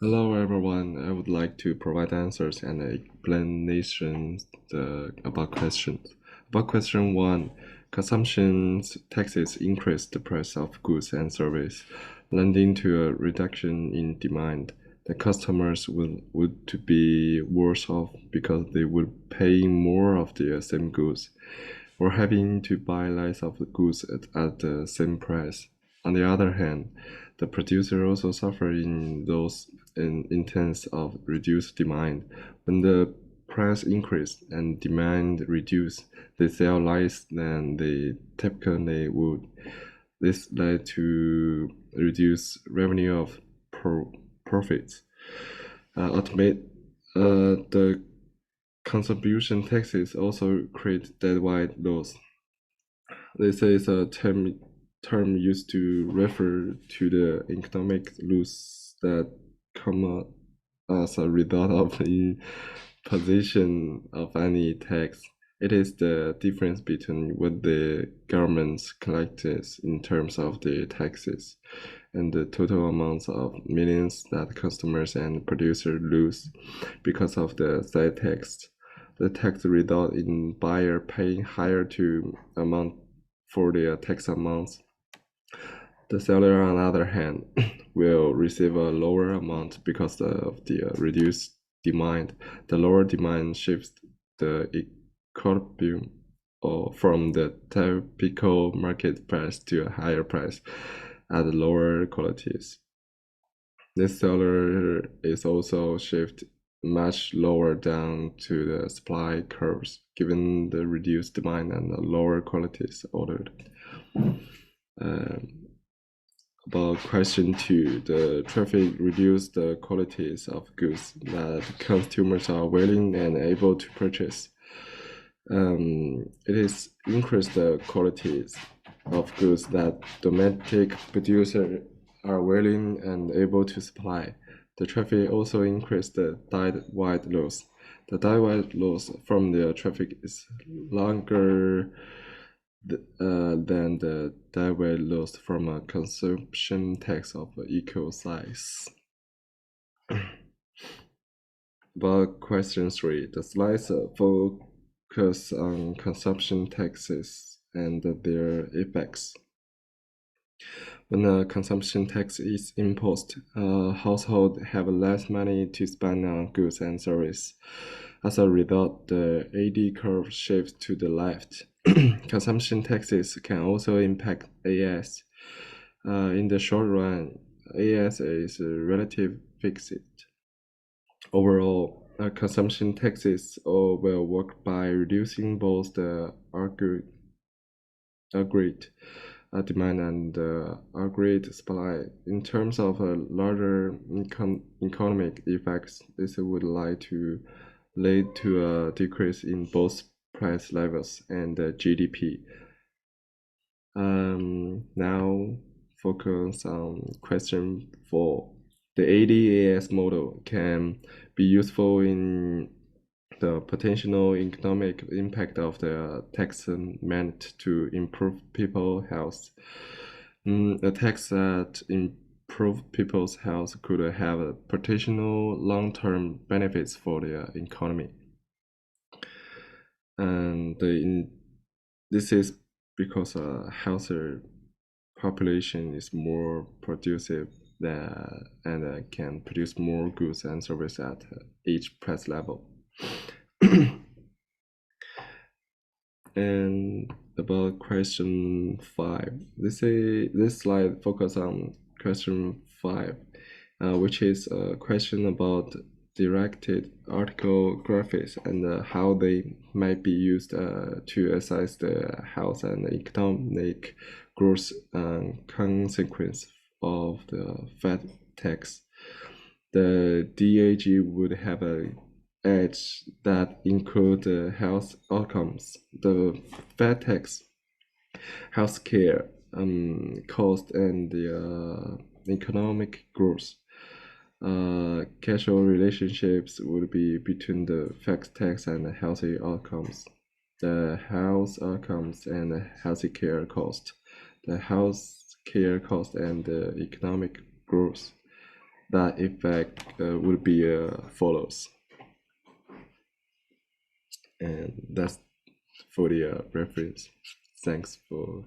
Hello everyone, I would like to provide answers and explanations about questions. About question 1, consumption taxes increase the price of goods and service, leading to a reduction in demand. The customers would to be worse off because they would pay more of the same goods, or having to buy less of the goods at the same price. On the other hand, the producer also suffer in those in terms of reduced demand. When the price increase and demand reduce, they sell less than they typically would. This led to reduced revenue of profits. The contribution taxes also create deadwide laws. This is a term used to refer to the economic loss that come as a result of the imposition of any tax. It is the difference between what the government collects in terms of the taxes and the total amounts of millions that customers and producers lose because of the said tax. The tax result in buyer paying higher to amount for their tax amounts. The seller, on the other hand, will receive a lower amount because of the reduced demand. The lower demand shifts the equilibrium from the typical market price to a higher price at lower qualities. This seller is also shifted much lower down to the supply curves, given the reduced demand and the lower qualities ordered. About question 2, the traffic reduced the qualities of goods that consumers are willing and able to purchase. It is increased the qualities of goods that domestic producers are willing and able to supply. The traffic also increased the diet-wide loss. The diet-wide loss from the traffic is longer than the diet-wide loss from a consumption tax of equal size. About question 3, the slides focus on consumption taxes and their effects. When a consumption tax is imposed, households have less money to spend on goods and services. As a result, the AD curve shifts to the left. Consumption taxes can also impact AS. In the short run, AS is relatively fixed. Overall, consumption taxes will work by reducing both the agreed demand and agreed supply. In terms of larger economic effects, this would lead to a decrease in both price levels and GDP. Now focus on question 4. The ADAS model can be useful in the potential economic impact of the tax meant to improve people's health. A tax that improves people's health could have potential long-term benefits for the economy. And this is because a healthier population is more producive and can produce more goods and services at each price level. And about question 5, this slide focus on question 5, which is a question about directed article graphics and how they might be used to assess the health and economic growth consequence of the VAT tax. The DAG would have a edge that include the health outcomes, the VAT tax, healthcare cost, and the economic growth. Casual relationships would be between the VAT tax and the healthy outcomes, the health outcomes and the healthy care cost, the health care cost and the economic growth. that effect would be follows. And that's for the reference. Thanks for